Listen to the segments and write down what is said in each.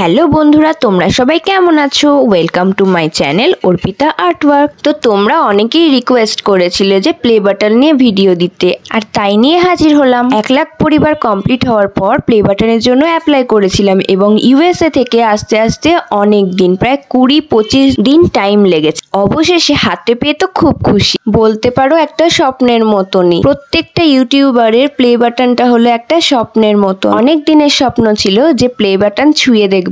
Hello বন্ধুরা, তোমরা সবাই কেমন আছো? Welcome to my channel Arpita artwork. তো তোমরা অনেকেই রিকোয়েস্ট করেছিলে যে প্লে বাটন নিয়ে ভিডিও দিতে, আর তাই নিয়ে হাজির হলাম। 1 লাখ পরিবার কমপ্লিট হওয়ার পর প্লে বাটনের জন্য অ্যাপ্লাই করেছিলাম এবং ইউএসএ থেকে আসতে আসতে অনেক দিন, প্রায় 20-25 দিন টাইম লেগেছে। অবশেষে হাতে পেয়ে তো খুব খুশি, বলতে পারো একটা স্বপ্নের মতনই। প্রত্যেকটা ইউটিউবারের প্লে বাটনটা হলো একটা স্বপ্নের মতো। অনেক দিনের স্বপ্ন ছিল যে প্লে বাটন ছুঁয়ে দেখবো,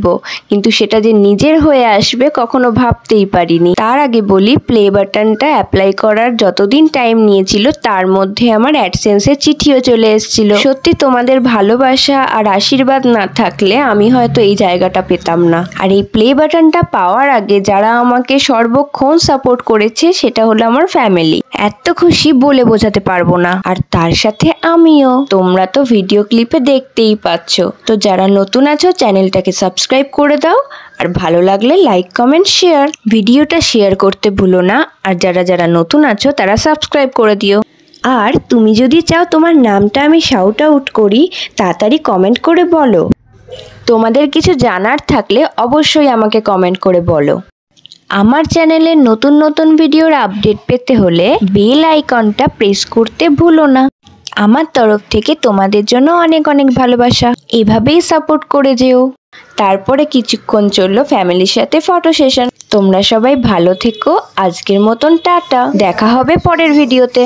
কিন্তু সেটা যে নিজের হয়ে আসবে কখনো ভাবতেই পারিনি। তার আগে বলি, প্লে বাটনটা অ্যাপ্লাই করার যতদিন টাইম নিয়েছিল তার মধ্যে আমার অ্যাডসেন্সের চিঠিও চলে এসেছিল। সত্যি তোমাদের ভালোবাসা আর আশীর্বাদ না থাকলে আমি হয়তো এই জায়গাটা পেতাম না। আর এই প্লে বাটনটা পাওয়ার আগে যারা আমাকে সর্বক্ষণ সাপোর্ট করেছে সেটা হলো আমার ফ্যামিলি। এত খুশি বলে বোঝাতে পারবো না। আর তার সাথে আমিও। তোমরা তো ভিডিও ক্লিপে দেখতেই পাচ্ছ। তো যারা নতুন আছো চ্যানেলটাকে সাবস্ক্রাইব করে দাও, আর ভালো লাগলে লাইক, কমেন্ট, শেয়ার। ভিডিওটা শেয়ার করতে ভুলো না। আর যারা যারা নতুন আছো তারা সাবস্ক্রাইব করে দিও। আর তুমি যদি চাও তোমার নামটা আমি শাউট আউট করি, তাড়াতাড়ি কমেন্ট করে বলো। তোমাদের কিছু জানার থাকলে অবশ্যই আমাকে কমেন্ট করে বলো। আমার চ্যানেলে নতুন নতুন ভিডিওর আপডেট পেতে হলে বেল আইকনটা প্রেস করতে ভুলো না। আমার তরফ থেকে তোমাদের জন্য অনেক অনেক ভালোবাসা। এভাবেই সাপোর্ট করে যেও। তারপরে কিছুক্ষণ চললো ফ্যামিলির সাথে ফটো সেশন। তোমরা সবাই ভালো থেকো। আজকের মতন টাটা, দেখা হবে পরের ভিডিওতে।